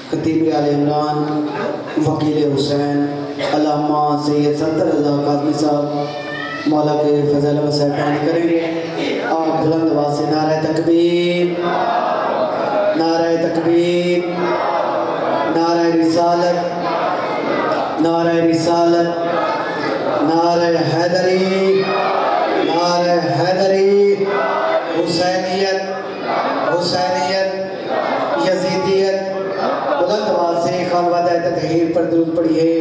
خطیب آل عمران وکیل حسین علامہ سید سنتر رضا کاظمی صاحب مولا کے فضل و سہتان کریں گے۔ آپ بلند آواز سے نعرہ تکبیر، نعرہ تکبیر، نعرہ رسالت، نعرہ رسالت، نعرہ حیدری، نعرہ حیدری، حسینیت، حسینیت، یزیدیت۔ بلند آواز سے خالوادہ تطہیر پر درود پڑھیے۔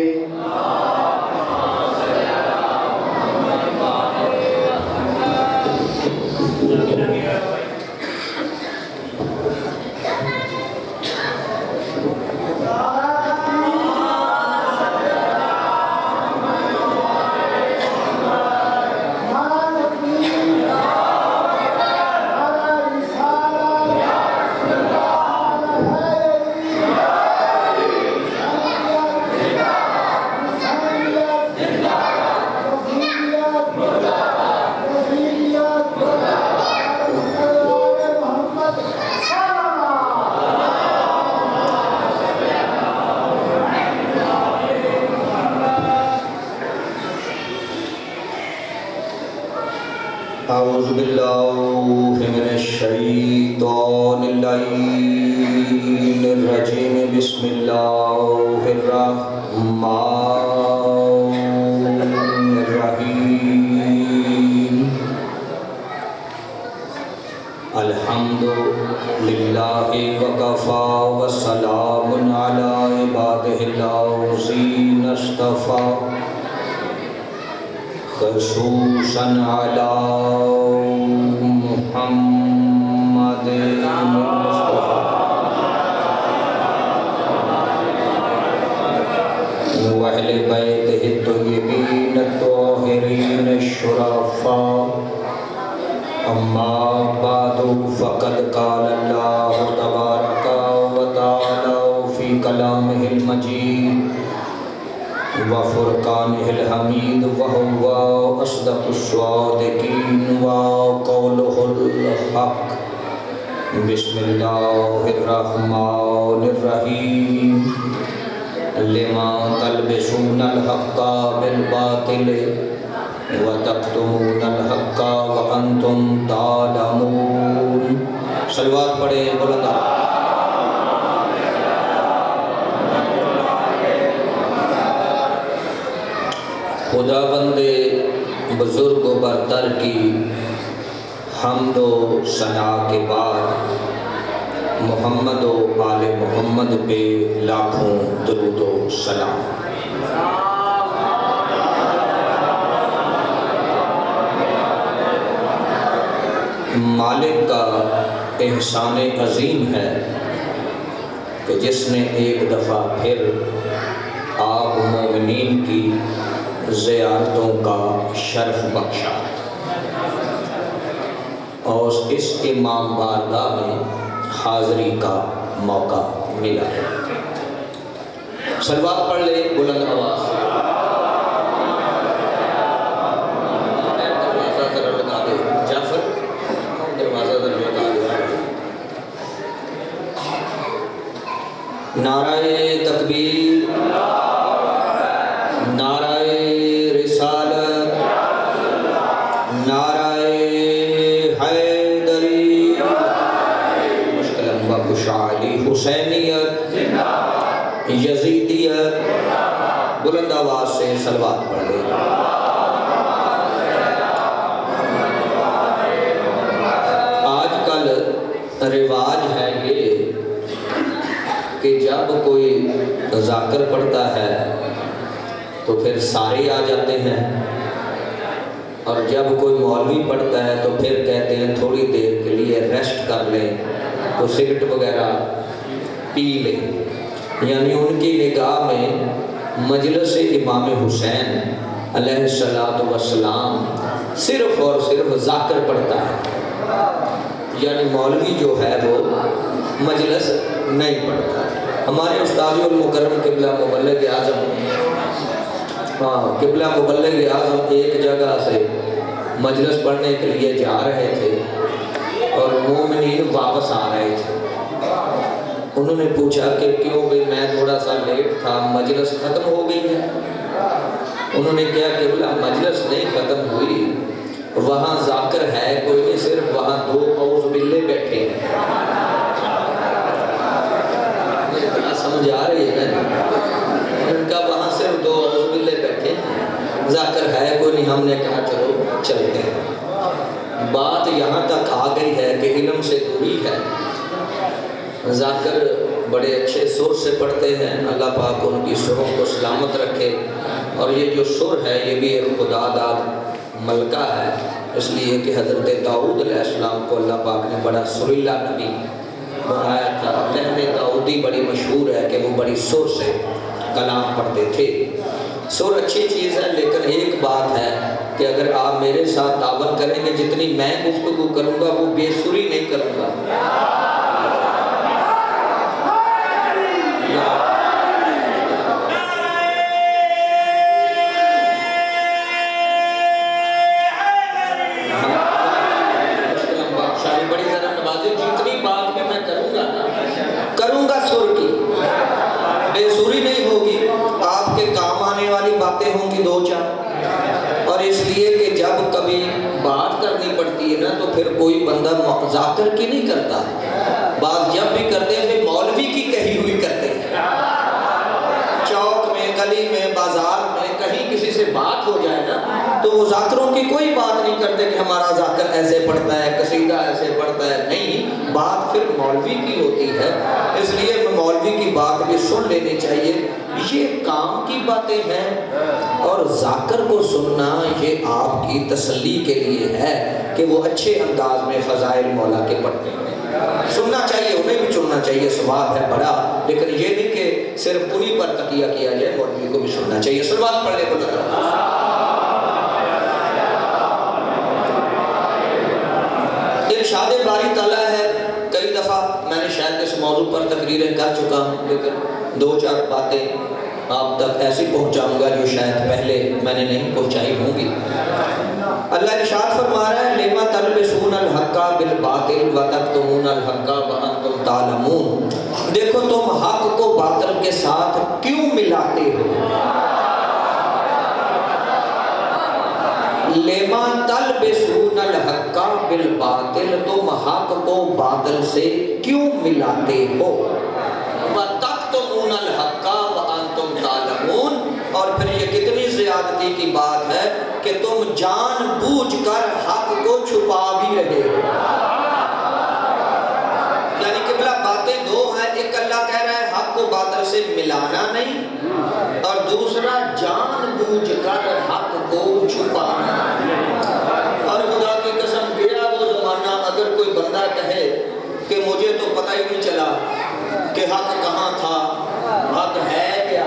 اعوذ باللہ من الشیطان اللعین الرجیم بسم اللہ الرحمن الرحیم الحمد للہ وکفا وسلام علی عبادہ الذین اصطفیٰ خصوصاً علی محمد وأہل بیتہ الطیبین الطاہرین الشرفاء اما بعد فقد قال اللہ تبارک وتعالی فی کلامہ المجید وفرقانہ الحمید وہو اصدق الصادقین وقولہ الحق بسم اللہ الرحمن الرحیم لما تلبسون الحق بالباطل وتکتمون الحق وانتم تعلمون۔ صلوات پڑھیں بلند خداوند بزرگ و برتر کی حمد و ثنا کے بعد محمد و آل محمد پہ لاکھوں درود و سلام۔ مالک کا احسان عظیم ہے کہ جس نے ایک دفعہ پھر آپ مومنین کی زیارتوں کا شرف بخشا اور اس امام بارگاہ میں حاضری کا موقع ملا۔ صلوات پڑھ لے بلند آواز سے۔ دروازہ ذرا لگا دے جعفر، دروازہ ذرا لگا دے۔ نعرہ تکبیر، نعرہ رسالت، نعرہ حیدری، مشکل انبا کشالی، حسینیت، یزیدیت۔ بلند آواز سے صلوات پڑھ لیں۔ آج کل رواج ہے یہ کہ جب کوئی ذاکر پڑھتا ہے تو پھر سارے آ جاتے ہیں، اور جب کوئی مولوی پڑھتا ہے تو پھر کہتے ہیں تھوڑی دیر کے لیے ریسٹ کر لیں تو سگرٹ وغیرہ پی لیں۔ یعنی ان کی نگاہ میں مجلس امام حسین علیہ السلام صرف اور صرف ذاکر پڑھتا ہے، یعنی مولوی جو ہے وہ مجلس نہیں پڑھتا۔ ہمارے استاد المکرم قبلہ مبلغ اعظم قبلہ مبلغ اعظم ایک جگہ سے مجلس پڑھنے کے لیے جا رہے تھے اور مومنین واپس آ رہے تھے، انہوں نے پوچھا کہ کیوں بھائی میں تھوڑا سا لیٹ تھا، مجلس ختم ہو گئی ہے؟ انہوں نے کیا کہ بولا مجلس نہیں ختم ہوئی، وہاں ذاکر ہے کوئی نہیں، صرف وہاں 2 اعوذ باللہ بیٹھے ہیں۔ سمجھ آ رہی ہے نا؟ ان کا وہاں صرف 2 اعوذ باللہ بیٹھے ہیں، ذاکر ہے کوئی نہیں۔ ہم نے کہا چلو چلتے ہیں۔ بات یہاں تک آ گئی ہے کہ علم سے دوری ہے۔ ذاکر بڑے اچھے سر سے پڑھتے ہیں، اللہ پاک ان کی سروں کو سلامت رکھے، اور یہ جو سر ہے یہ بھی ایک خدا داد ملکہ ہے، اس لیے کہ حضرت داؤد علیہ السلام کو اللہ پاک نے بڑا سریلا نبی بنایا تھا۔ لہن داؤدی بڑی مشہور ہے کہ وہ بڑی سر سے کلام پڑھتے تھے۔ سر اچھی چیز ہے، لیکن ایک بات ہے کہ اگر آپ میرے ساتھ تعاون کریں گے، جتنی میں گفتگو کروں گا وہ بے سری نہیں کروں گا۔ کروں گا سر کی، بے سری نہیں ہوگی، آپ کے کام آنے والی باتیں ہوں گی 2-4۔ اور اس لیے کہ جب کبھی بات کرنی پڑتی ہے نا تو پھر کوئی بندہ ذاکر کی نہیں کرتا، بات جب بھی کرتے ہیں پھر مولوی کی کہی ہوئی کرتے ہیں۔ چوک میں، گلی میں، بازار میں کہیں کسی سے بات ہو جائے نا تو وہ ذاکروں کی کوئی بات نہیں کرتے کہ ہمارا ذاکر ایسے پڑھتا ہے، قصیدہ ایسے پڑھتا ہے، نہیں، بات پھر مولوی کی ہوتی ہے۔ اس لیے مولوی کی بات بھی سن لینی چاہیے، یہ کام کی باتیں ہیں، اور ذاکر کو سننا یہ آپ کی تسلی کے لیے ہے کہ وہ اچھے انداز میں فضائل مولا کے پڑھتے ہیں۔ سننا چاہیے، انہیں بھی چننا چاہیے، ثواب ہے بڑا، لیکن یہ نہیں کہ صرف انہی پر تکیہ کیا جائے، مولوی کو بھی سننا چاہیے۔ صلوات پڑھ لے بلند۔ ارشاد باری تعالیٰ ہے، کئی دفعہ میں نے شاید اس موضوع پر تقریریں کر چکا ہوں، لیکن 2-4 باتیں آپ تک ایسی پہنچاؤں گا جو شاید پہلے میں نے نہیں پہنچائی ہوں گی۔ اللہ ارشاد فرما رہا ہے لِمَ تَلْبِسُونَ الْحَقَّ بِالْبَاطِلِ وَتَكْتُمُونَ الْحَقَّ وَأَنْتُمْ تَعْلَمُونَ۔ دیکھو تم حق کو باطل کے ساتھ کیوں ملاتے ہو؟ لِمَ تَلْبِسُونَ الْحَقَّ بِالْبَاطِلِ، تم حق کو باطل سے کیوں ملاتے ہو؟ وَتَكْتُمُونَ الْحَقَّ وَأَنْتُمْ تَعْلَمُونَ، اور پھر یہ کتنی زیادتی کی بات ہے کہ تم جان بوجھ کر حق کو چھپا بھی رہے ہو۔ یعنی قبلہ باتیں 2 ہیں، ایک اللہ کہہ رہا ہے حق کو باطل سے ملانا نہیں، اور دوسرا جان بوجھ کر حق کو چھپانا۔ اور خدا کی قسم گیا وہ زمانہ اگر کوئی بندہ کہے کہ مجھے تو پتہ ہی نہیں چلا کہ حق کہاں تھا، حق ہے کیا،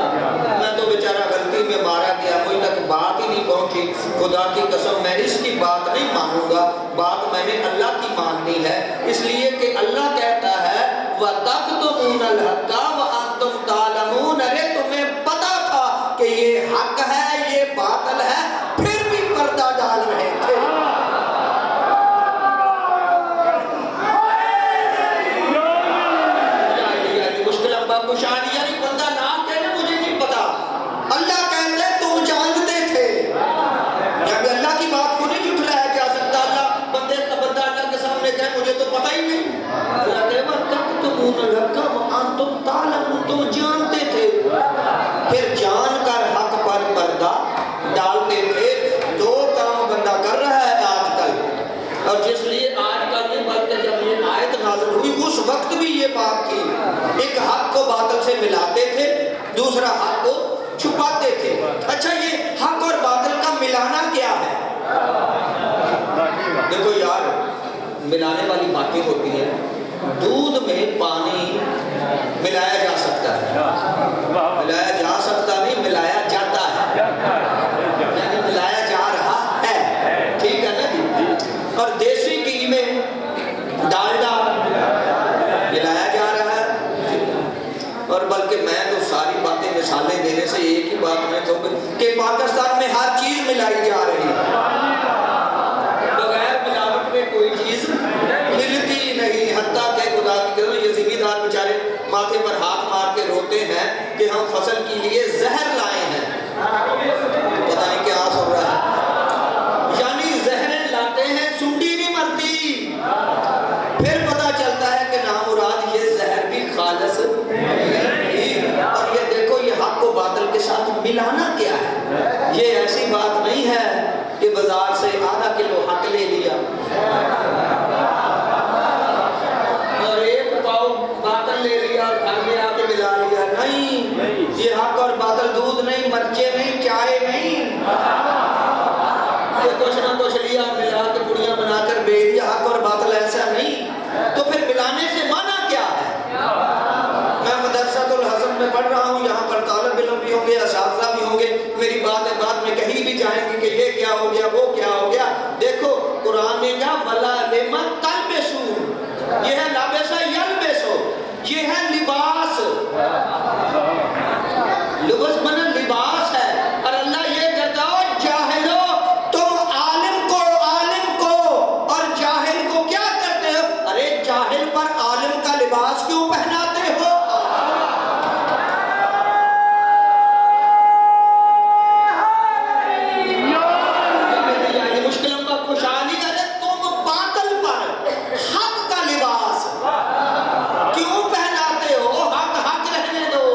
میں تو بیچارہ غلطی میں مارا گیا، مجھ تک بات ہی نہیں پہنچی، خدا کی قسم میں اس کی بات نہیں مانوں گا، بات میں نے اللہ کی ماننی ہے، اس لیے کہ اللہ کہتا ہے وَتَكْتُمُونَ الْحَقَّ وَأَنْتُمْ تَعْلَمُونَ، ارے تمہیں پتا تھا کہ یہ حق ہے یہ باطل ہے، پھر بھی پردہ ڈال رہے تھے۔ کشان یعنی بندہ نہ کہنے مجھے نہیں پتا، اللہ کہتے تم جانتے تھے، جب اللہ کی بات کو نہیں جھٹلایا جا سکتا، اللہ بندہ اللہ کے سامنے کہے مجھے تو پتا ہی نہیں، اللہ کہے وَتَكْتُمُونَ الْحَقَّ وَأَنْتُمْ تَعْلَمُونَ، تم جانتے تھے، پھر جان کر حق پر پردہ ڈالتے تھے۔ 2 کام بندہ کر رہا ہے آج کل، اور جس لیے آج کل یہ بلکہ جب یہ آیت نازل ہوئی اس وقت بھی یہ بات تھی، ایک حق کو باطل سے ملاتے تھے، دوسرا حق کو چھپاتے تھے۔ اچھا یہ حق اور باطل کا ملانا کیا ہے؟ دیکھو یار، ملانے والی باتیں ہوتی ہیں، دودھ میں پانی ملایا جا سکتا ہے، ملایا جا سکتا نہیں، ملایا جاتا ہے، یعنی ملایا جا رہا ہے، ٹھیک ہے نا جی؟ اور دیسی گھی میں ڈالڈا ملایا جا رہا ہے، اور بلکہ میں تو ساری باتیں مثالیں دینے سے ایک ہی بات میں کہوں کہ پاکستان میں ہر چیز ملائی جا رہی ہے، بغیر ملاوٹ میں کوئی چیز ملتی نہیں، حتیٰ کہ خدا کی قسم یہ زمیندار بیچارے ماتھے پر ہاتھ مار کے روتے ہیں کہ ہم فصل کے لیے زہر لائے ہیں، پتہ نہیں کیا سن رہا ہے، یعنی زہریں لاتے ہیں، سنڈی نہیں مرتی، پھر پتہ چلتا ہے کہ نامراد یہ زہر بھی خالص نہیں، اور یہ دیکھو یہ حق و باطل کے ساتھ ملانا کیا ہے، یہ ایسی بات نہیں ہے کہ بازار سے آدھا کلو حق لے لیا اور ایک پاؤ باطل لے لیا اور گھر میں آ کے ملا لیا، نہیں، یہ حق اور باطل دودھ نہیں، مرچے نہیں، چائے نہیں، یہ کچھ نہ کچھ لیا ملا کے پڑیاں بنا کر بیچ دیا، حق اور باطل ایسا نہیں، تو پھر ملانے سے معنی کیا ہے؟ میں مدرسۃ الحسن میں پڑھ رہا ہوں، یہاں پر طالب علم بھی ہوں گے، اساتذہ بھی ہوں گے، میری باتیں بعد میں کہیں بھی جائیں گی کہ یہ کیا ہو گیا، وہ کیا ہو گیا، دیکھو قرآن نے کہا وَلَا لِمَ تَلْبِسُونَ، یہ ہے لابسہ یلبسو، یہ ہے لباس، لباس بنا لباس ہے، اور اللہ یہ کہتا ہو جاہلو تم عالم کو اور جاہل کو کیا کرتے ہو، ارے جاہل پر عالم کا لباس کیوں پہناتے ہو؟ یعنی مشکلوں کا خوشحالی کرے تم باطل پر حق کا لباس کیوں پہناتے ہو؟ حق رہنے دو،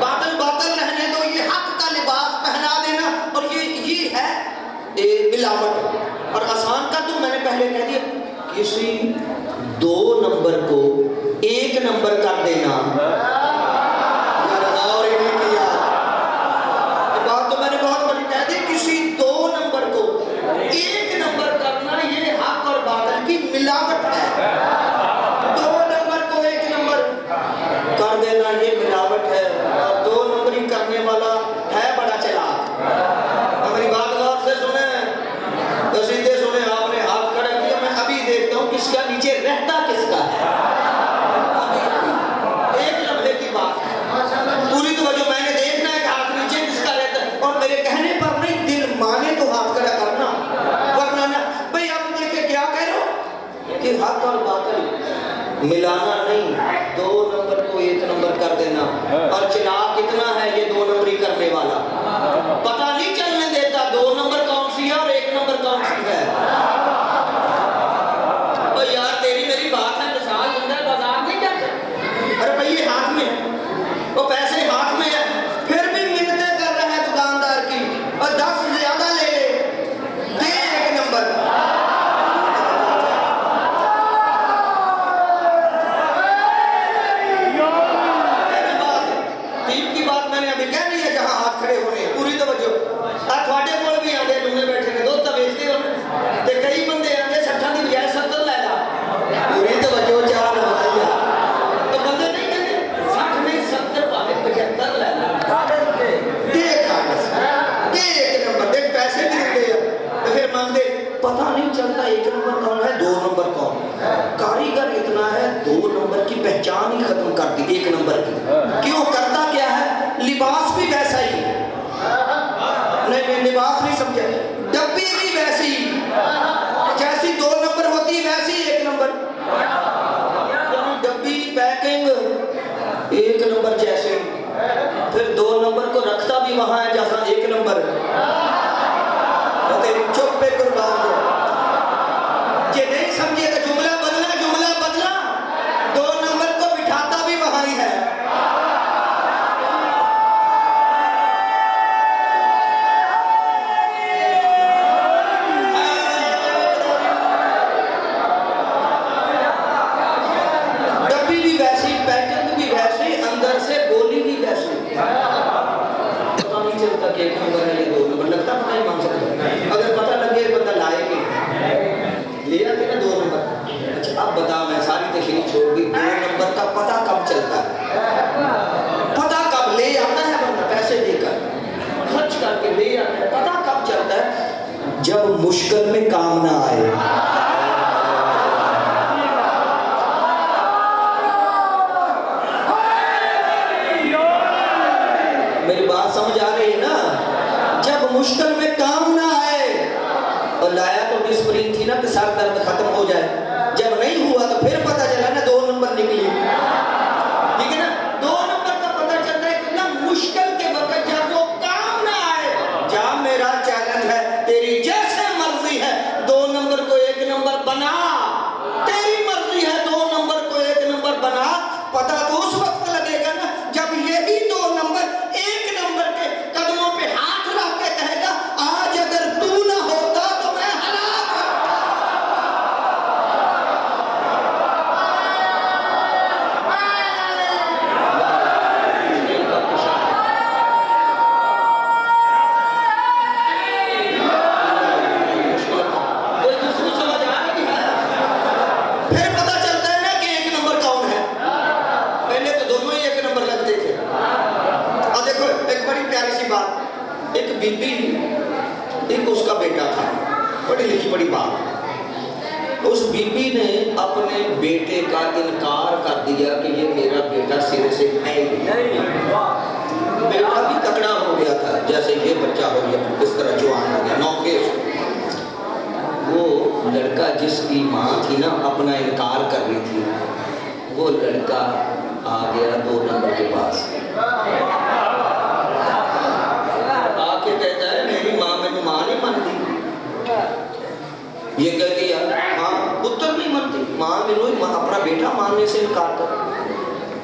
باطل باطل رہنے دو، یہ حق کا لباس پہنا دینا، اور یہ ہے ملاوٹ، اور آسان کا تو میں نے پہلے کہہ دیا، کسی 2 نمبر کو 1 نمبر کر دینا، اور انہیں کیا یہ بات تو میں نے بہت بڑی کہہ دی، کسی 2 نمبر کو 1 نمبر کرنا یہ حق اور باطل کی ملاوٹ ہے، 2 نمبر کو 1 نمبر کر دینا یہ ملاوٹ ہے، اور 2 نمبری کرنے والا ہے بڑا چلاک، ہماری بات غور سے سنیں، سیدھے سنیں، آپ نے ہاتھ کھڑا کیا، میں ابھی دیکھتا ہوں کس کا نیچے رہتا کس کا ہے، ایک لمحے کی بات ہے، پوری توجہ میں نے دیکھنا ہے کہ ہاتھ نیچے کس کا رہتا ہے، اور میرے کہنے پر نہیں، دل مانے تو ہاتھ کھڑا کرنا، ورنہ نہ بھئی آپ دیکھیں کیا کہہ رہے ہو کہ حق اور باطل ملانا نہیں، 2 نمبر کو 1 نمبر کر دینا، اور چلاک کتنا ہے یہ 2 نمبری کرنے والا، پتہ نہیں چلنے دیتا 2 نمبر کون سی ہے اور 1 نمبر کون سی ہے، اور یار تیری میری بات ہے، مثال اندر بازار نہیں کرتے، ارے بھئی یہ ہاتھ میں ہے، وہ پیسے ہاتھ میں ہے، پھر بھی منتیں کر رہا ہے دکاندار کی، اور 10 زیادہ لے لے، دے 1 نمبر، تین کی بات میں نے ابھی کہہ رہی ہے جہاں ہاتھ کھڑے ہونے ہیں، پوری توجہ، تھوڑے کول بھی آدھے لوگے بیٹھے نے، دو بیچتے ہو تے کئی بندے آدھے 60 کی بجائے 70 لے لا، پوری توجہ 4 لگائی تو بندے نہیں کہتے 60 نہیں 70 والے 75 لے لا، دیکھ دے 1 نمبر، دیکھ پیسے بھی دیتے ہیں، تو پھر مانگتے پتہ نہیں چلتا 1 نمبر کون ہے 2 نمبر کون، کاریگر اتنا ہے 2 نمبر کی پہچان ہی ختم کر دی 1 نمبر کی، کیوں کرتا کیا ہے، لباس بھی ویسا ہی، نہیں لباس نہیں سمجھا، ڈبی بھی ویسی، جیسی 2 نمبر ہوتی ہے ویسی 1 نمبر، ڈبی پیکنگ 1 نمبر جیسے، پھر 2 نمبر کو رکھتا بھی وہاں ہے جہاں 1 نمبر، تیری چپ پہ قربان دو، یہ نہیں سمجھے کہ جملہ بدلا، 2 نمبر کو بٹھاتا بھی وہاں ہی ہے، ڈبی بھی ویسی، پیکنگ بھی ویسی، اندر سے گولی بھی ویسی، پتہ نہیں چلتا کہ 1 نمبر ہے یہ 2 نمبر، لگتا پتہ ہی مان سکتا، اگر پتہ لگے بندہ لائے کہ لے آتے نا 2 نمبر، اچھا اب بتا میں ساری تشریح چھوڑ دی، 2 نمبر کا پتہ کب چلتا ہے، پتہ کب لے آتا ہے بندہ پیسے دے کر خرچ کر کے لے آتا ہے، پتہ کب چلتا ہے، جب مشکل میں کام نہ آئے، میری بات سمجھ آ رہی ہے نا، جب مشکل میں کام نہ آئے، اور لایا تو ڈسپرین تھی نا کہ سر درد ختم ہو جائے، جب نہیں ہوا تو پھر پتہ چلا نا 2 نمبر نکلی، ایک بی بی ایک اس کا بیٹا تھا، پڑھی لکھی بڑی بات. اس بی بی نے اپنے بیٹے کا انکار کر دیا کہ یہ میرا بیٹا سرے سے ہے ہی نہیں. بیٹا بھی تکڑا ہو گیا تھا جیسے یہ بچہ ہو گیا، اس طرح جوان ہو گیا، نوکیش. وہ لڑکا جس کی ماں تھی نا اپنا انکار کر رہی تھی، وہ لڑکا آ گیا 2 نمبر کے پاس، آ کے کہتا ہے میری ماں میری ماں نہیں مانتی. یہ کہتی ہے ہاں پتر نہیں مانتی، ماں میرے اپنا بیٹا ماننے سے انکار کر.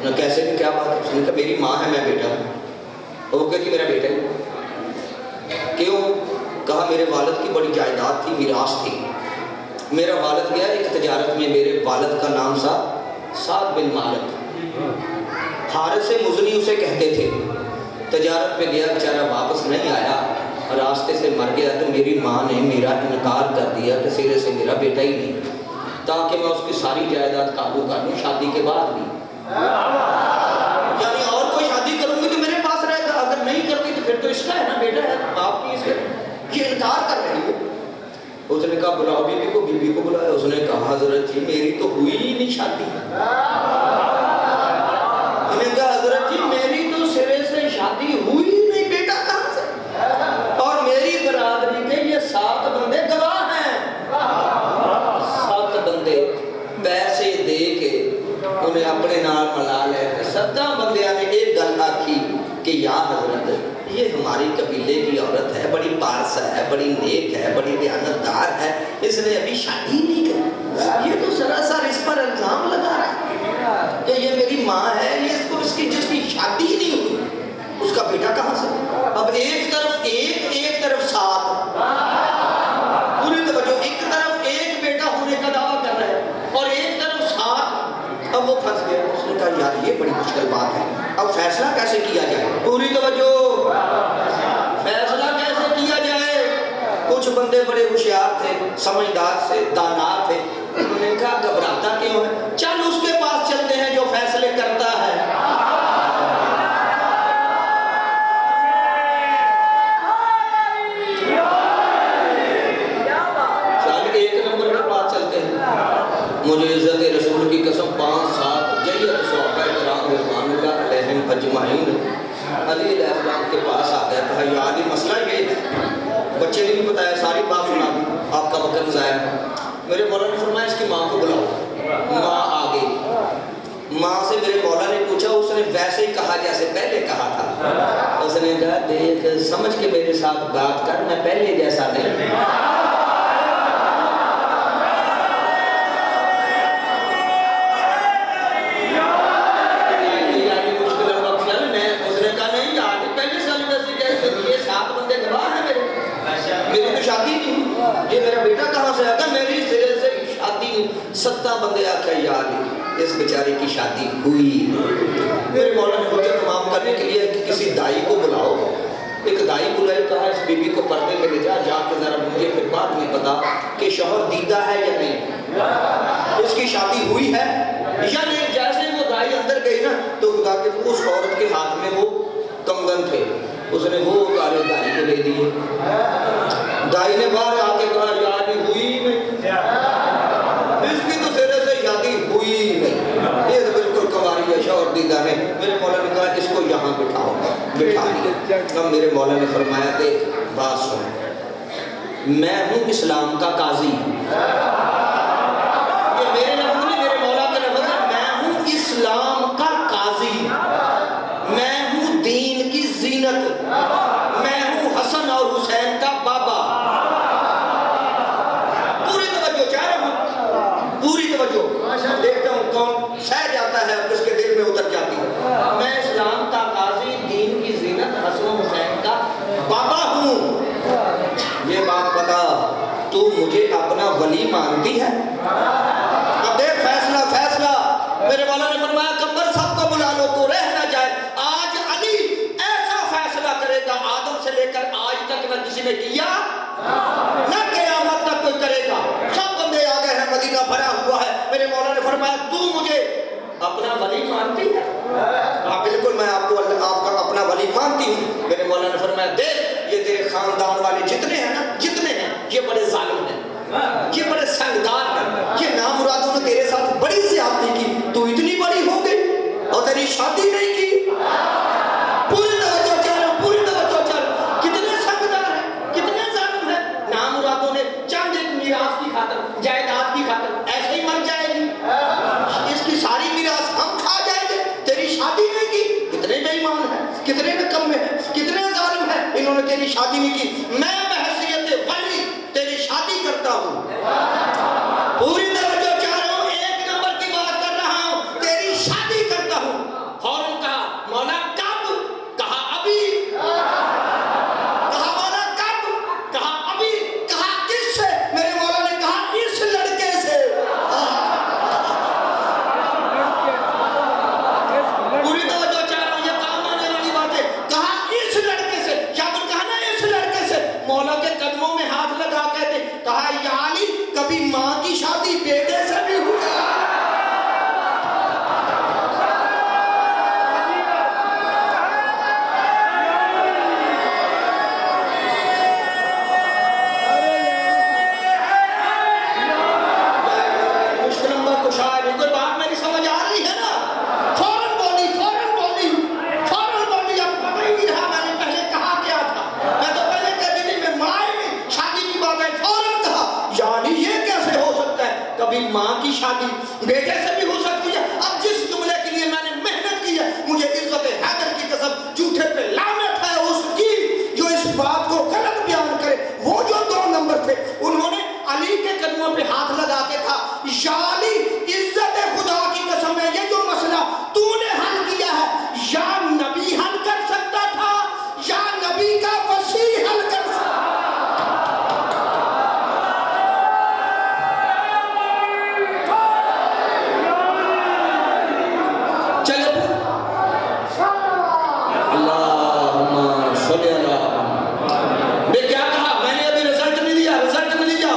نہ کیسے بھی کیا بات ہے؟ اس نے کہا میری ماں ہے میں بیٹا ہوں. وہ کہتی میرا بیٹا ہے. کیوں؟ کہا میرے والد کی بڑی جائیداد تھی، میراث تھی. میرا والد گیا ایک تجارت میں، میرے والد کا نام تھا سعد بن مالک، حارث مزنی اسے کہتے تھے. تجارت پہ گیا بیچارہ واپس نہیں آیا، راستے سے مر گیا. تو میری ماں نے میرا انکار کر دیا کہ سرے سے میرا بیٹا ہی نہیں، تاکہ میں اس کی ساری جائیداد قابو کر لوں شادی کے بعد بھی. یعنی اور کوئی شادی کروں گی تو میرے پاس رہے گا، اگر نہیں کرتی تو پھر تو اس کا ہے نا بیٹا ہے آپ کی. اس کا یہ انکار کر رہی ہے. اس نے کہا بلاؤ بی بی کو. بی بی کو بلایا. اس نے کہا حضرت جی میری تو ہوئی ہی نہیں شادی. انہوں نے کہا حضرت جی میری تو سرے سے شادی ہوئی ہی نہیں، بیٹا کہاں سے؟ اور میری برادری کے یہ 7 بندے گواہ ہیں. 7 بندے پیسے دے کے انہیں اپنے نال ملا لے. 7 بندیاں نے ایک گل آکھی کہ یا حضرت یہ ہماری قبیلے کی عورت ہے، بڑی پارسا ہے، بڑی نیک ہے، بڑی دیانتدار ہے، اس نے ابھی شادی نہیں کی. یہ تو سراسر اس پر الزام لگا رہا ہے کہ یہ میری ماں ہے، یہ اس کو جس کی شادی ہی نہیں ہوئی، اس کا بیٹا کہاں سے؟ اب ایک طرف ایک طرف 7. پوری توجہ، ایک طرف ایک بیٹا ہونے کا دعویٰ کر رہا ہے اور ایک طرف 7. اب وہ پھنس گیا. اس نے کہا یار یہ بڑی مشکل بات ہے، اب فیصلہ کیسے کیا جائے؟ پوری توجہ، فیصلہ کیسے کیا جائے؟ کچھ بندے بڑے ہوشیار تھے، سمجھدار سے دانا تھے. انہوں نے کہا گھبراتا کیوں ہے، چل اس کے پاس چلتے ہیں جو فیصلے کرتا ہے. چل 1 نمبر کے پاس چلتے ہیں. مجھے عزت رسول کی قسم 5-7 جیت صحابہ کرام رضوان اللہ علیہم اجمعین علی علیہ السلام کے پاس آ گیا. کہا یا علی مسئلہ یہ ہے. بچے نے بھی بتایا، ساری بات سنا دی، آپ کا وقت ضائع. میرے مولا نے فرمایا اس کی ماں کو بلاؤ. ماں آ گئی. ماں سے میرے مولا نے پوچھا، اس نے ویسے ہی کہا جیسے پہلے کہا تھا. اس نے کہا دیکھ سمجھ کے میرے ساتھ بات کر، میں پہلے جیسا نہیں. یہ میرا بیٹا کہاں سے آگا، میری سرے سے شادی. 7 بندے آکھا یا علی اس بیچاری کی شادی ہوئی. میرے مولا نے حجت تمام کرنے کے لیے کہ کسی دائی کو بلاؤ. ایک دائی بلائی. کہا اس بی بی کو پردے میں لے جا کے ذرا مجھے پھر بعد میں بتا کہ شوہر دیدہ ہے یا نہیں، اس کی شادی ہوئی ہے یا نہیں. جیسے وہ دائی اندر گئی نا تو خدا کے اس عورت کے ہاتھ میں وہ کنگن تھے، اس نے وہ اتارے دائی کو دے دیے. دائی نے باہر آ کے کہا یا علی ہوئی نہیں، اس کی تو سرے سے شادی ہوئی نہیں، یہ تو بالکل کنواری ہے، شوہر دیدہ نے. میرے مولا نے کہا اس کو یہاں بٹھاؤ. بٹھا لیا. اب میرے مولا نے فرمایا دیکھ بات سن، میں ہوں اسلام کا قاضی. یہ میرے لفظ نہیں، میرے مولا کے لفظ ہے. میں ہوں اسلام کا قاضی، میں ہوں دین کی زینت، میں ہوں حسن اور حسین کا بابا. پوری توجہ چاہ رہا ہوں، پوری توجہ. دیکھتا ہوں کون سہ جاتا ہے اور اس کے دل میں اتر جاتی ہے. میں اسلام کا قاضی، دین کی زینت، حسن و حسین کا بابا ہوں. یہ بات بتا تو مجھے اپنا ولی مانتی ہے؟ اب دیکھ فیصلہ. میرے مولا نے فرمایا کمبر سب کو بلا لو تو رہ نہ جائے. آج علی ایسا فیصلہ کرے گا آدم سے لے کر آج تک نہ کسی نے کیا نہ قیامت تک کوئی کرے گا. سب بندے آ گئے ہیں، مدینہ بھرا ہوا ہے. میرے مولا نے فرمایا تو مجھے اپنا ولی مانتی ہے؟ ہاں بالکل میں آپ کا اپنا ولی مانتی ہوں. میرے مولا نے فرمایا دیکھ یہ خاندان والے جتنے ہیں نا، جتنے ہیں، یہ بڑے ظالم ہیں، یہ بڑے سنگدار ہیں، یہ نامرادوں نے تیرے ساتھ بڑی زیادتی کی، تو اتنی بڑی ہو گئی اور تیری شادی نہیں کی۔ پوری توجہ چاہ رہا ہوں، پوری توجہ چاہ رہا ہوں، کتنے سنگدار ہیں، کتنے ظالم ہیں۔ نامرادوں نے چند ایک میراث کی خاطر، جائیداد کی خاطر ایسے ہی مر جائے گی، اس کی ساری میراث ہم کھا جائیں گے، تیری شادی نہیں کی۔ کتنے بے ایمان ہیں، کتنے نکمے ہیں، کتنے ظالم ہیں، انہوں نے تیری شادی نہیں کی۔ میں بحیثیت ولی تیری شادی کرتا ہوں۔ پوری توجہ چاہ رہا ہوں، ایک نمبر کی بات کر رہا ہوں، تیری شادی کرتا ہوں۔ فوراً کہا مولا کب؟ کہا ابھی۔ کہا مولا کب؟ کہا ابھی۔ کہا کس سے؟ میرے مولا نے کہا اس لڑکے سے۔ پوری توجہ چاہ رہا ہوں، یہ کام آنے والی بات ہے۔ کہا اس لڑکے سے، جب کہا نا اس لڑکے سے، مولا کے قدموں میں ہاتھ لگا کہتے، کہا یا علی کبھی ماں کی شادی بیٹے سے بھی ہوئی؟ مشکل نمبر کچھ آئے، کوئی بات میری سمجھ آ رہی ہے نا؟ فوراً بولی، فوراً بولی، فوراً بولی، اب پتہ ہی نہیں رہا میں نے پہلے کہا کیا تھا۔ میں تو پہلے کہتی تھی میں ماں ہی نہیں، شادی کی بات ہے، فوراً کہا یعنی یہ کیسے ہو سکتا ہے؟ کبھی ماں کی شادی بیٹے سے بھی ہو سکتی ہے۔ اب جس جملے کے لیے میں نے محنت کی ہے، مجھے عزت حیدر کی قسم جھوٹے پہ لعنت ہے اس کی جو اس بات کو غلط بیان کرے۔ وہ جو 2 نمبر تھے، انہوں نے علی کے قدموں پہ ہاتھ لگا کے کہا یا علی عزت خدا کی قسم ہے یہ جو مسئلہ تو نے حل کیا ہے یا نبی حل کر سکتا تھا یا نبی کا وسیع حل کر سکتا تھا۔ چلو اللہم صلی اللہ۔ میں کیا کہا؟ میں نے ابھی رزلٹ نہیں دیا، رزلٹ نہیں دیا۔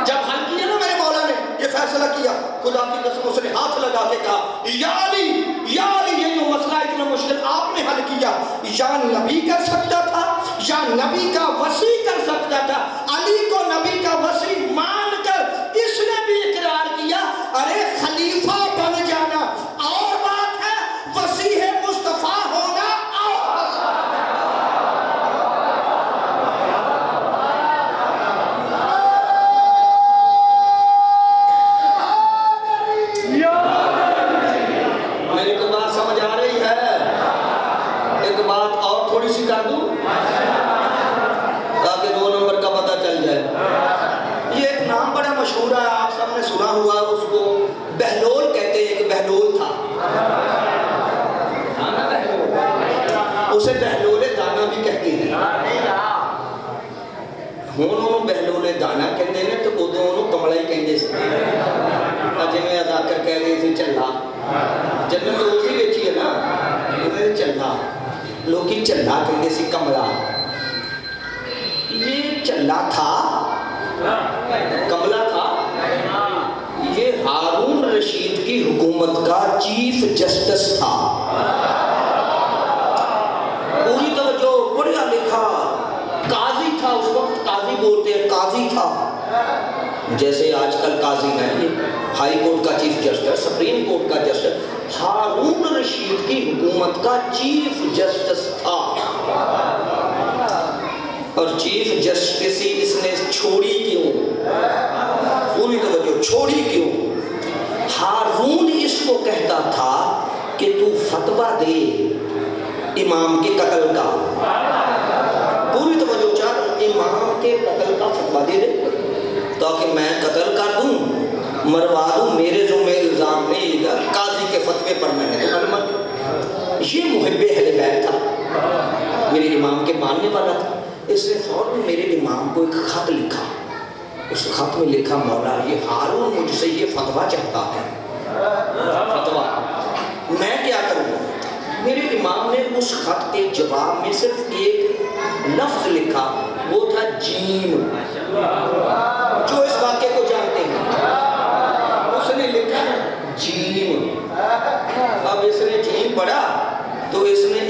جب حل کیا نا میرے مولا نے یہ فیصلہ کیا، خدا کی قسم اس نے ہاتھ لگا کے کہا یا علی یہ جو مسئلہ اتنا مشکل آپ نے حل کیا، یا نبی کر سکتا تھا یا نبی کا وسیع کر سکتا تھا۔ علی کو نبی کا وسیع مان کر اس نے بھی اقرار کیا، ارے خلیفہ بن جانا اور بات ہے، وسیع مصطفیٰ ہونا اور میری کو بات سمجھ آ رہی ہے؟ ایک بات اور تھوڑی سی کر دوں تاکہ 2 نمبر کا پتہ چل جائے۔ یہ ایک نام بڑا مشہور ہے، آپ سب نے سنا ہوا، اس کو بہلول کہتے ہیں۔ ایک بہلول تھا، اسے بہلول دانا بھی کہتے ہیں۔ ہوں بہلول دانا کہتے ہیں تو ادو کملا ہی کہتے سی، جی میں ادا کر کہہ رہی تھی چلا جنت تو اسی بیچی ہے نا، چلا لوگ چلا کہتے سی کملا۔ یہ چلا تھا، کملا تھا، یہ ہارون رشید کی حکومت کا چیف جسٹس تھا۔ پوری توجہ، پڑھا لکھا قاضی تھا، اس وقت قاضی بولتے ہیں، قاضی تھا جیسے آج کل قاضی ہیں، ہائی کورٹ کا چیف جسٹس، سپریم کورٹ کا جسٹس، ہارون رشید کی حکومت کا چیف جسٹس تھا۔ اور چیف جسٹسی اس نے چھوڑی کیوں؟ پوری توجہ، چھوڑی کیوں؟ ہارون اس کو کہتا تھا کہ تو فتویٰ دے امام کے قتل کا۔ پوری توجہ چاہ رہا ہوں، امام کے قتل کا فتویٰ دے دے تاکہ میں قتل کر دوں، مروا دوں، میرے ذمہ الزام نہیں، قاضی کے فتوے پر میں نے تو کلمہ۔ یہ محب اہل بیت تھا، میرے امام کے ماننے والا تھا۔ اس نے فوراً میرے امام کو ایک خط لکھا، اس خط میں لکھا مولا یہ ہارون مجھ سے یہ فتویٰ چاہتا ہے، فتویٰ میں کیا کروں؟ میرے امام نے اس خط کے جواب میں صرف ایک لفظ لکھا، وہ تھا جیم، جو اس واقعے کو جانتے ہیں، اس نے لکھا جیم۔ اب اس نے جیم پڑھا تو اس نے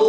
2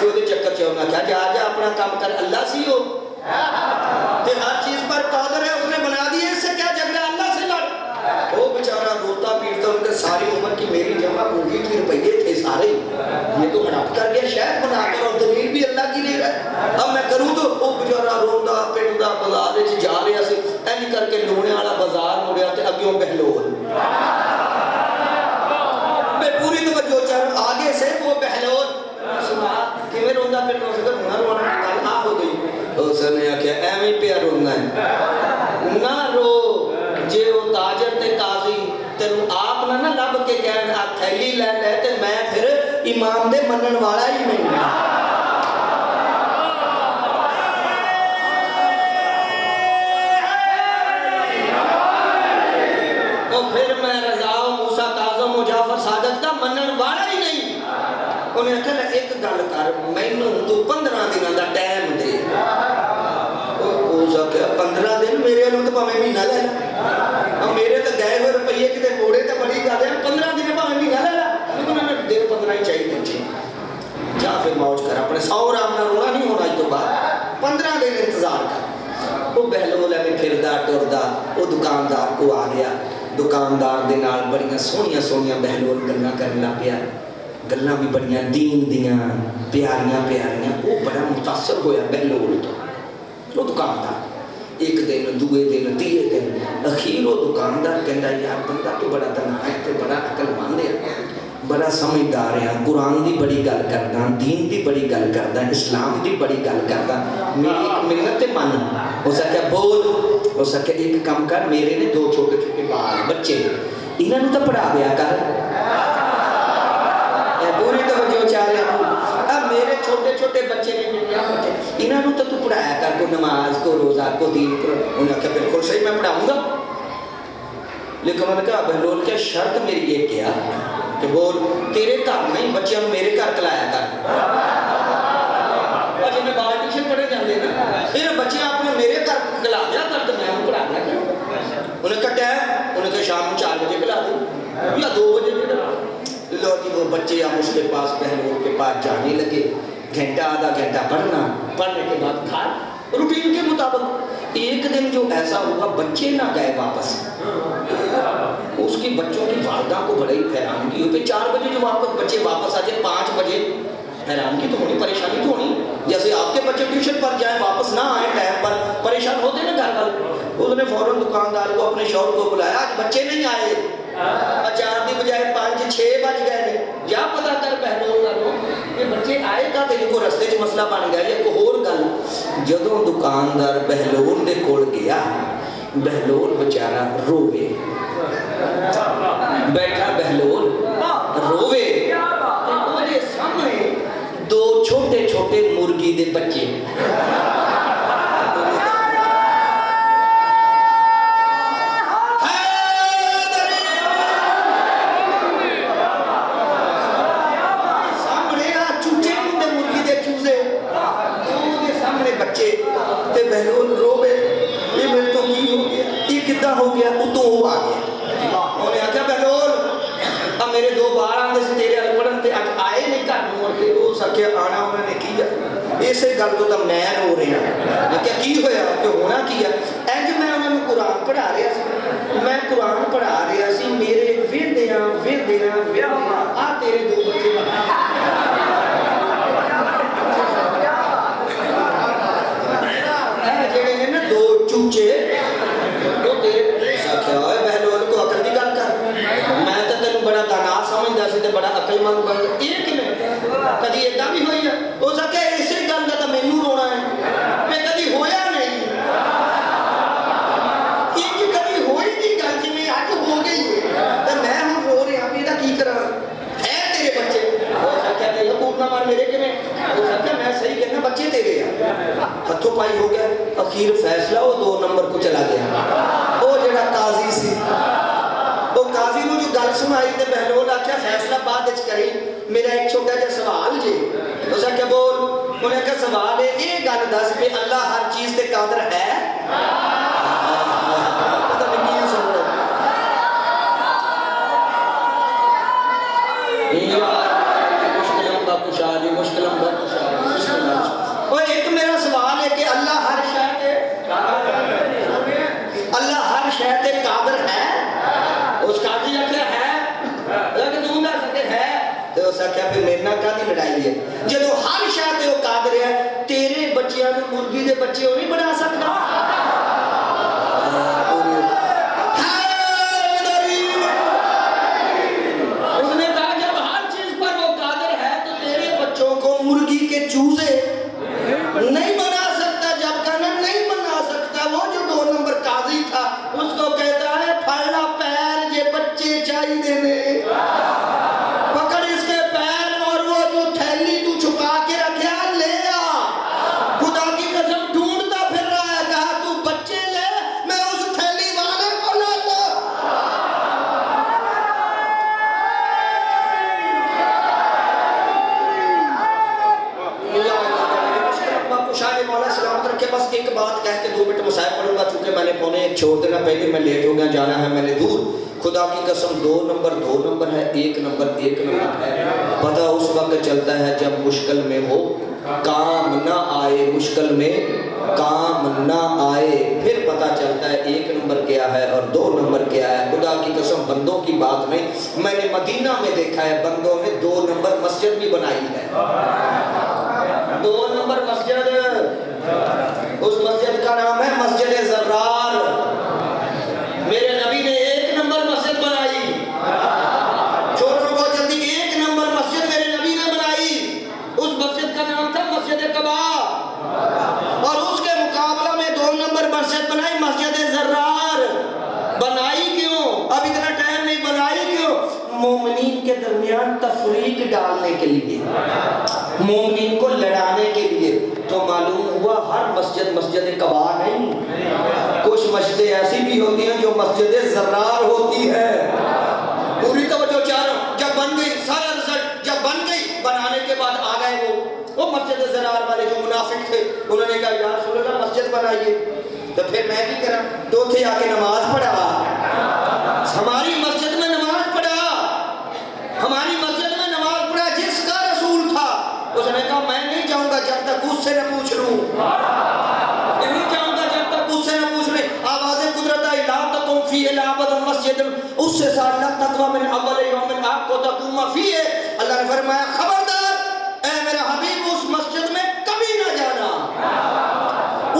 سی وہ چکر چ میں کیا جا جا اپنا کام کر اللہ سی ہو ہر چیز پر قادر ہے اس نے بنا دی ہے اس سے کیا جھگڑا اللہ سے لڑ وہ بیچارہ روتا پیٹتا ان کے ساری عمر کی میری جمع پونجی کی روپیے تھے سارے یہ تو ہڑپ کر گیا شہد بنا کر اور دلیل بھی اللہ کی لے رہا ہے اب میں کروں تو وہ بیچارہ روتا پیٹتا بازار جا رہا سی این کر کے لونے والا بازار مڑیا تے اگیوں بہلول میں پوری توجہ چاہوں آگے سے وہ بہلول سنا کہ میں روندہ پھر تو سکر ہونا رونا گل آ ہو گئی اس نے آکھیا ایویں پیا رونا ہے نہ رو جے وہ تاجر تے قاضی تینوں آپ نہ لب کے کہن آ تھیلی لے لے تے میں پھر امام دے منن والا ہی نہیں تو پھر میں رضا و موسیٰ کاظم و جعفر صادق کا منن والا ہی نہیں انہیں کہا ایک گل کر مینوں تو 15 دنوں دا ٹائم دے وہ کہا 15 دن میرے والوں تو پاویں مہینہ لے لا میرے تو گئے ہوئے روپیے کتے موڑے تو بڑی گل ہے 15 دن پاویں مہینہ لے لا لیکن انہیں دن 15 ہی چاہیے تھے جا پھر موج کر اپنے 100 رام نہ رونا نہیں ہونا اس تو بعد 15 دن انتظار کر وہ بہلول ہے پھردا ٹردا وہ دکاندار کو آ گیا دکاندار دے نال بڑیاں سونیاں سونیاں بہلول گلاں کرن لگ پیا گلاں بھی بڑیاں دین دیاں پیاریاں پیاریاں وہ بڑا متاثر ہویا بہلول تو وہ دکاندار ایک دن دوے دن تیے دن اخیر وہ دکاندار کہندا یار بندہ تو بڑا دانا ہے تے بڑا عقل مند ہے بڑا سمجھدار ہے قرآن دی بڑی گل کردا دین دی بڑی گل کردا اسلام دی بڑی گل کردا میری ایک منت تے من اس نے کہا بول اس نے کہا ایک کام کر میرے نے 2 چھوٹے چھوٹے بال بچے انہاں نوں تے پڑھا دیا کر اے پوری توجہ چاہ رہا ہوں اب میرے چھوٹے چھوٹے بچے نے کیا بچے انہاں نوں تو پڑھایا کر کو نماز کو روزہ کو دین کو انہوں نے کہا بالکل صحیح میں پڑھاؤں گا لیکن انہوں نے کہا بہلول کیا شرط میری یہ کیا کہ بول تیرے گھر نہیں بچیاں میرے گھر کلایا کر جب میں بال ٹیوشن پڑھے جاندے نا پھر بچیاں اپنے میرے گھر کلا دیا کر تو میں انہوں پڑھا دیا کر انہیں کہا ٹائم انہیں کہا شام 4 بجے کلا دوں یا 2 بجے کلا لو جی وہ بچے اب اس کے پاس بہلول کے پاس جانے لگے گھنٹہ آدھا گھنٹہ پڑھنا پڑھنے کے بعد گھر روٹین کے مطابق ایک دن جو ایسا ہوا بچے نہ گئے واپس اس کی بچوں کی والدہ کو بڑے ہی حیرانگی ہوئی 4 بجے جو بچے واپس آ جائے 5 بجے حیرانگی تو ہونی پریشانی تو ہونی جیسے آپ کے بچے ٹیوشن پر جائیں واپس نہ آئیں ٹائم پر پریشان ہوتے نا گھر والے اس نے فوراً دکاندار کو اپنے شوہر کو بلایا آج بچے نہیں آئے 4 کی بجائے 5 6 بج گئے یا پتا کر بہلول کرو کہ بچے آئے گا تو ان کو رستے چ مسئلہ بن گیا ایک اور گل جدوں دکاندار بہلول دے کول گیا بہلول بیچارہ روے بیٹھا بہلول روے میرے سامنے 2 چھوٹے چھوٹے مرغی دے بچے بہلول رو گئے یہ میرے تو کی ہو گیا یہ کدھا ہو گیا وہ تو ہو آ گیا انہوں نے آکھا بہلول اب میرے 2 بار آندے سے تیرے ال پڑھن تے اج آئے نہیں گھر مڑ کے وہ سکیا آنا انہوں نے کیا اسے گل تو تم میں رو رہا میں کیا کی ہویا کہ ہونا کیا انج میں انہوں نے قرآن پڑھا رہا سی میں قرآن پڑھا رہا سی میرے ویدیاں آ تیرے 2 بچے بنا چوچے وہ تیرے ساکھیا ہوئے بہلول کو عقل دی گل کر میں تو تینوں بڑا دانا سمجھدا سی تے بڑا عقل مند بن یہ کیویں کدی اداں بھی ہوئی ہے ہو سکے اسی گل دا تے مینوں رونا ہے میں کدی ہویا نہیں یہ کدی ہوئی نہیں گل جویں اج ہو گئی ہے تے میں ہن رو رہا بھی دا کی کراں ہے تیرے بچے ہو سکے تے لکوٹ نہ مار میرے کیویں ہو سکے میں صحیح کہنا بچے تیرے ہیں ہتھوں پائی ہو گیا اخیر فیصلہ وہ 2 نمبر کو چلا گیا وہ جڑا قاضی سی وہ قاضی نو جو گل سنائی تے بہلول آکھیا فیصلہ بعد وچ کری میرا ایک چھوٹا جہا سوال جی اس نے کہا بول انہیں کہا سوال ہے یہ گل دس کہ اللہ ہر چیز تے قادر ہے پتہ نہیں کیا سن رہا مشکلوں کا کشا جی مشکلوں کا کشا بھی میرے نال کاہدی لڑائی ہے جدوں ہر شے تے او قادر ہے تیرے بچیاں نوں مرغی دے بچے او نہیں بنا سکدا اس نے کہا جب ہر چیز پر وہ قادر ہے تو تیرے بچوں کو مرغی کے چوزے نہیں بنا سکتا جب کہنا نہیں بنا سکتا وہ جو 2 نمبر قاضی تھا اس کو کہتا ہے پھڑا پیر یہ بچے چاہیے دینے پکڑ اس کے پیر اور وہ جو تھیلی تو چھپا کے رکھیا لے آ خدا کی قسم ڈھونڈتا پھر رہا ہے کہا تو بچے لے میں اس تھیلی والے کو لاتا شاہ مولا سلامت رکھے بس ایک بات کہہ کے 2 منٹ مسائل پڑھوں گا چونکہ میں نے پونے 1 چھوڑ دینا پہلے میں لیٹ ہو گیا جانا ہے میں نے دور خدا کی قسم 2 نمبر ہے 1 نمبر ہے پتہ اس وقت چلتا ہے جب مشکل میں ہو کام نہ آئے مشکل میں کام نہ آئے پھر پتہ چلتا ہے 1 نمبر کیا ہے اور 2 نمبر کیا ہے خدا کی قسم بندوں کی بات نہیں میں نے مدینہ میں دیکھا ہے بندوں نے 2 نمبر مسجد بھی بنائی ہے 2 نمبر مسجد اس مسجد کا نام ہے مسجد زرار میرے نبی نے 1 نمبر مسجد بنائی چھوٹوں کو جلدی 1 نمبر مسجد میرے نبی نے بنائی اس مسجد کا نام تھا مسجد قباء اور اس کے مقابلہ میں 2 نمبر مسجد بنائی مسجد زرار بنائی کیوں اب اتنا ٹائم نہیں بنائی کیوں مومنین کے درمیان تفریق ڈالنے کے لیے مومنین کو لڑانے کے لیے تو معلوم ہوا ہر مسجد قباء نہیں کچھ مسجدیں ایسی بھی ہوتی ہیں جو مسجد زرار ہوتی ہے پوری توجہ چاہ رہا ہوں جب بن گئی سارا رزلٹ جب بن گئی بنانے کے بعد آ گئے وہ مسجد زرار والے جو منافق تھے انہوں نے کہا یا رسول اللہ مسجد بنائیے تو پھر میں کی کرا تو تھے آ کے نماز پڑھا ہماری مسجد میں نماز پڑھا ہماری مسجد میں نماز پڑھا جس کا رسول تھا اس نے کہا میں نہیں جاؤں گا جب تک اس سے نہ پوچھ لوں نہیں جاؤں گا جب تک اس سے نہ پوچھ لیں آوازیں قدرت آئی لا تقم فیہ لعبد مسجد اس سے سال لا تقوی من اول یوم آپ کو تقوم فیہ اللہ نے فرمایا خبردار اے میرا حبیب اس مسجد میں کبھی نہ جانا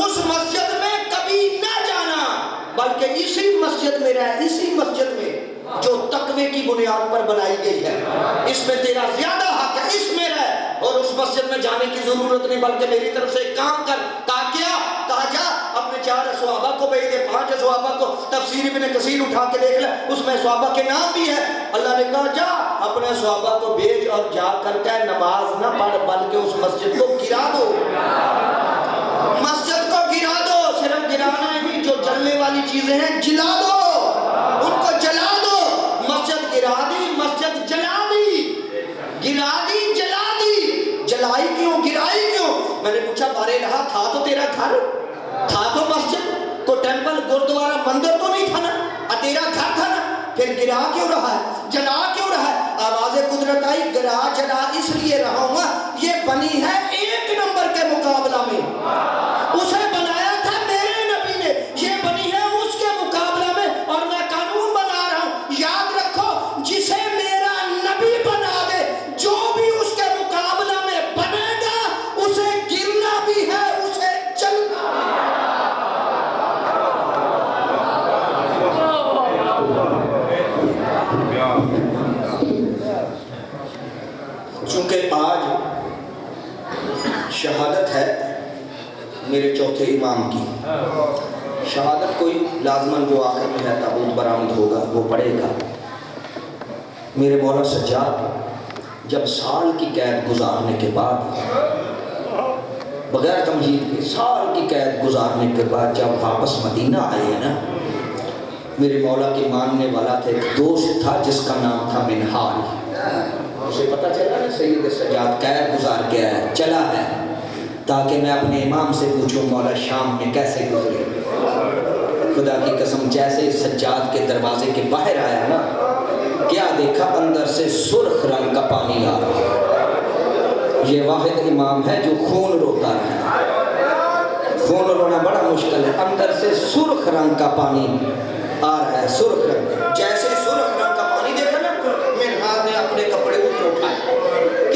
اس مسجد میں کبھی نہ جانا بلکہ اسی مسجد میں رہ اسی مسجد میں جو تقوی کی بنیاد پر بنائی گئی ہے اس میں تیرا زیادہ حق ہے اس میں رہ اور اس مسجد میں جانے کی ضرورت نہیں بلکہ میری طرف سے ایک کام کر کہا جا اپنے 4 صحابہ کو بھیج دے 5 صحابہ کو تفسیر ابن کثیر اٹھا کے دیکھ لے اس میں صحابہ کے نام بھی ہے اللہ نے کہا جا اپنے صحابہ کو بھیج اور جا کر کے نماز نہ پڑھ بلکہ اس مسجد کو گرا دو مسجد کو گرا دو صرف گرانا نہیں جو جلنے والی چیزیں ہیں جلا دو ان کو جلا دو مسجد گرا دی مسجد جلا دی گرا دی جلا دی جلائی کیوں گرائی کیوں میں نے پوچھا بارے رہا تھا تو تیرا گھر تھا تو مسجد کو ٹیمپل گردوارا مندر تو نہیں تھا نا تیرا گھر تھا نا پھر گرا کیوں رہا ہے جلا کیوں رہا ہے آواز قدرت آئی گرا جلا اس لیے رہا ہوں یہ بنی ہے 1 نمبر کے مقابلہ میں اسے بنایا تھا میرے نبی نے یہ بنی ہے اس کے مقابلہ میں اور میں قانون بنا رہا ہوں یاد رکھو جسے میرا نبی بنا دے جو بھی اس کے مقابلہ میں بنے گا اسے گرنا بھی ہے اسے چلنا چونکہ آج شہادت ہے میرے چوتھے امام کی شہادت کوئی لازماً جو آخر میں ہے تابوت برآمد ہوگا وہ پڑھے گا میرے مولا سجاد جب سال کی قید گزارنے کے بعد بغیر تمہید کے سال کی قید گزارنے کے بعد جب واپس مدینہ آئے ہیں نا میرے مولا کی ماننے والا تھا ایک دوست تھا جس کا نام تھا منہال اسے پتہ چلا نا سید سجاد قید گزار کے آیا چلا ہے تاکہ میں اپنے امام سے پوچھوں مولا شام میں کیسے گزرے خدا کی قسم جیسے سجاد کے دروازے کے باہر آیا نا کیا دیکھا اندر سے سرخ رنگ کا پانی آ رہا یہ واحد امام ہے جو خون روتا ہے خون رونا بڑا مشکل ہے اندر سے سرخ رنگ کا پانی آ رہا ہے سرخ رنگ جیسے سرخ رنگ کا پانی دیکھا نا منہال نے اپنے کپڑے اوپر اٹھائے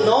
9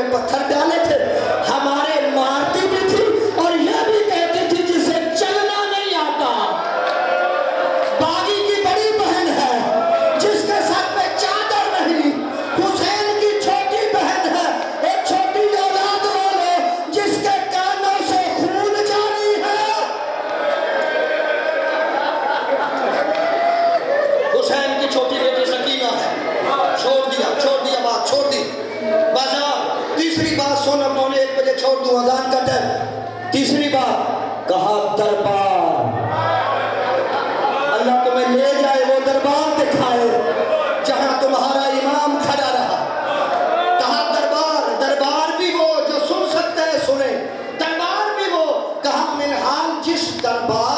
میں پتھر ڈالے تھے، ہمارے مارتی بھی تھی اور یہ بھی کہتی تھی جسے چلنا نہیں آتا۔ باغی کی بڑی بہن ہے جس کے سر پہ چادر نہیں، حسین کی چھوٹی بہن ہے، ایک چھوٹی اولاد والے جس کے کانوں سے خون جاری ہے۔ حسین کی چھوٹی بیٹی سکینہ ہے، چھوڑ دیا بات، چھوڑ دی بازار۔ تیسری بات سن، اب 1 بجے چھوڑ دوں، اذان کا ٹائم۔ تیسری بات کہا دربار، اللہ تمہیں لے جائے وہ دربار دکھائے جہاں تمہارا امام کھڑا رہا۔ کہا دربار، دربار بھی وہ جو سن سکتے ہیں سنے، دربار بھی وہ، کہا منحال جس دربار